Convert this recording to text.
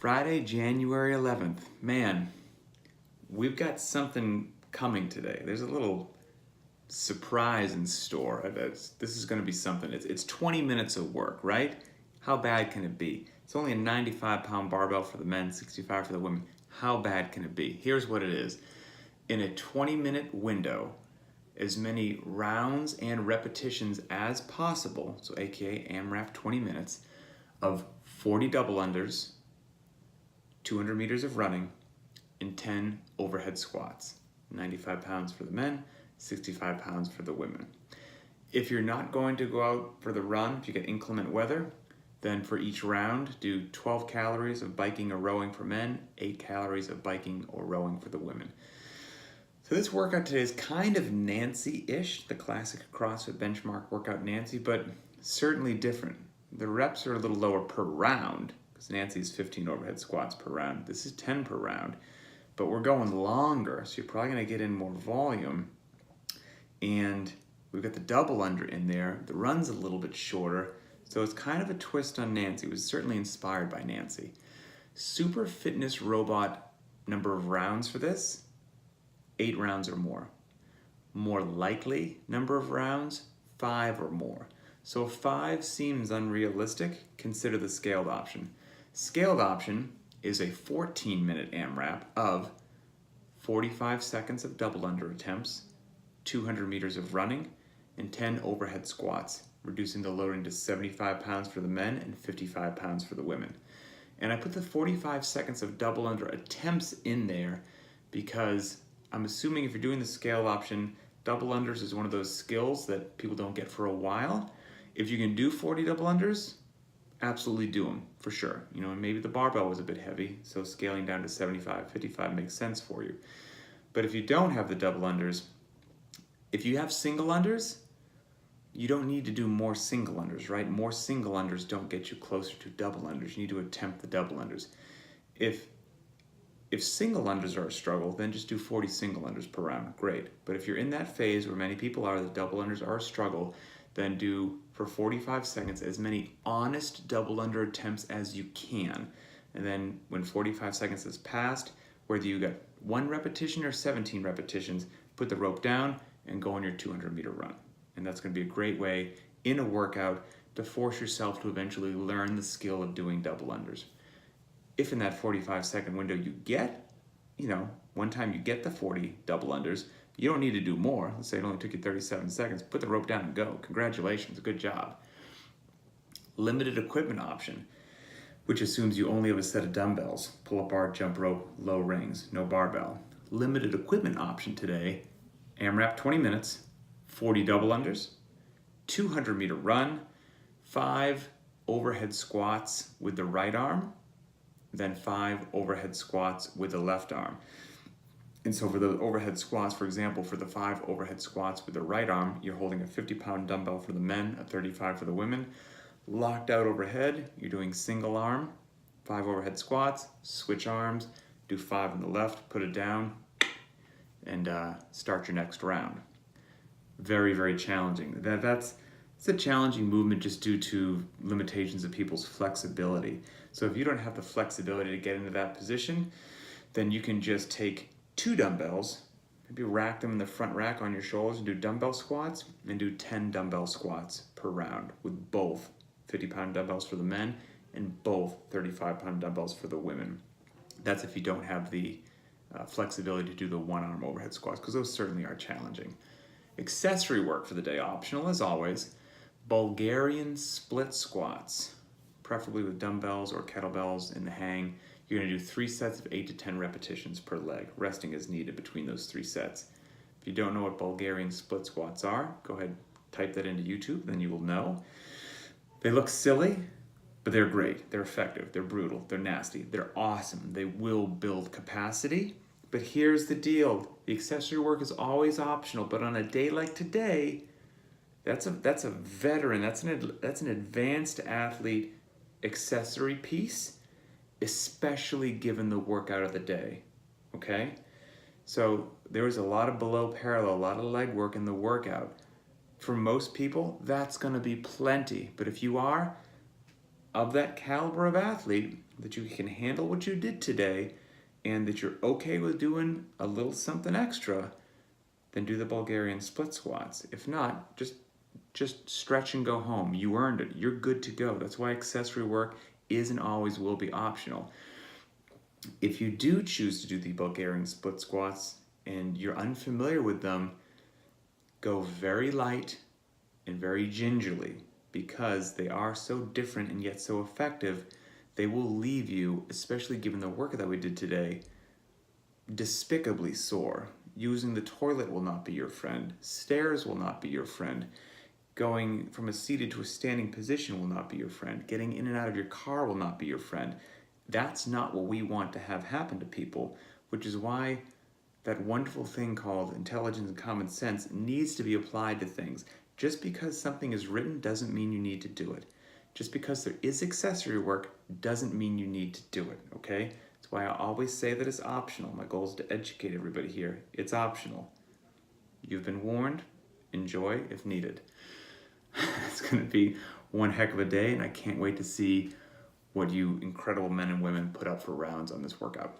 Friday, January 11th. Man, we've got something coming today. There's a little surprise in store. This is going to be something. It's 20 minutes of work, right? How bad can it be? It's only a 95-pound barbell for the men, 65 for the women. How bad can it be? Here's what it is. In a 20-minute window, as many rounds and repetitions as possible, so aka AMRAP 20 minutes, of 40 double unders, 200 meters of running, and 10 overhead squats. 95 pounds for the men, 65 pounds for the women. If you're not going to go out for the run, if you get inclement weather, then for each round, do 12 calories of biking or rowing for men, 8 calories of biking or rowing for the women. So this workout today is kind of Nancy-ish, the classic CrossFit benchmark workout Nancy, but certainly different. The reps are a little lower per round, because Nancy is 15 overhead squats per round. This is 10 per round, but we're going longer, so you're probably gonna get in more volume. And we've got the double under in there. The run's a little bit shorter, so it's kind of a twist on Nancy. It was certainly inspired by Nancy. Super fitness robot number of rounds for this, 8 rounds or more. More likely number of rounds, 5 or more. So if 5 seems unrealistic, consider the scaled option. Scaled option is a 14-minute AMRAP of 45 seconds of double under attempts, 200 meters of running, and 10 overhead squats, reducing the loading to 75 pounds for the men and 55 pounds for the women. And I put the 45 seconds of double under attempts in there because I'm assuming if you're doing the scaled option, double unders is one of those skills that people don't get for a while. If you can do 40 double unders, absolutely do them, for sure. You know, and maybe the barbell was a bit heavy, so scaling down to 75, 55 makes sense for you. But if you don't have the double unders, if you have single unders, you don't need to do more single unders, right? More single unders don't get you closer to double unders. You need to attempt the double unders. If single unders are a struggle, then just do 40 single unders per round, great. But if you're in that phase where many people are, the double unders are a struggle, then do for 45 seconds as many honest double under attempts as you can. And then when 45 seconds has passed, whether you got 1 repetition or 17 repetitions, put the rope down and go on your 200 meter run. And that's going to be a great way in a workout to force yourself to eventually learn the skill of doing double unders. If in that 45-second window you get, one time you get the 40 double unders, you don't need to do more. Let's say it only took you 37 seconds. Put the rope down and go. Congratulations, good job. Limited equipment option, which assumes you only have a set of dumbbells, pull-up bar, jump rope, low rings, no barbell. Limited equipment option today, AMRAP 20 minutes, 40 double unders, 200 meter run, 5 overhead squats with the right arm, then 5 overhead squats with the left arm. And so for the overhead squats, for example, for the 5 overhead squats with the right arm, you're holding a 50-pound dumbbell for the men, a 35 for the women. Locked out overhead, you're doing single arm, 5 overhead squats, switch arms, do 5 on the left, put it down, and start your next round. Very, very challenging. It's a challenging movement just due to limitations of people's flexibility. So if you don't have the flexibility to get into that position, then you can just take 2 dumbbells, maybe rack them in the front rack on your shoulders and do dumbbell squats, and do 10 dumbbell squats per round with both 50-pound dumbbells for the men and both 35-pound dumbbells for the women. That's if you don't have the flexibility to do the one-arm overhead squats, because those certainly are challenging. Accessory work for the day, optional as always. Bulgarian split squats, preferably with dumbbells or kettlebells in the hang. You're going to do 3 sets of 8 to 10 repetitions per leg, resting as needed between those 3 sets. If you don't know what Bulgarian split squats are, go ahead, type that into YouTube, then you will know. They look silly, but they're great. They're effective. They're brutal. They're nasty. They're awesome. They will build capacity. But here's the deal. The accessory work is always optional, but on a day like today, that's a veteran, that's an advanced athlete accessory piece, especially given the workout of the day, okay? So there was a lot of below parallel, a lot of leg work in the workout. For most people, that's gonna be plenty, but if you are, of that caliber of athlete, that you can handle what you did today and that you're okay with doing a little something extra, then do the Bulgarian split squats. If not, just stretch and go home. You earned it. You're good to go. That's why accessory work is and always will be optional. If you do choose to do the Bulgarian split squats and you're unfamiliar with them, go very light and very gingerly, because they are so different and yet so effective. They will leave you, especially given the work that we did today, despicably sore. Using the toilet will not be your friend. Stairs will not be your friend. Going from a seated to a standing position will not be your friend. Getting in and out of your car will not be your friend. That's not what we want to have happen to people, which is why that wonderful thing called intelligence and common sense needs to be applied to things. Just because something is written doesn't mean you need to do it. Just because there is accessory work doesn't mean you need to do it, okay? That's why I always say that it's optional. My goal is to educate everybody here. It's optional. You've been warned. Enjoy if needed. It's going to be one heck of a day, and I can't wait to see what you incredible men and women put up for rounds on this workout.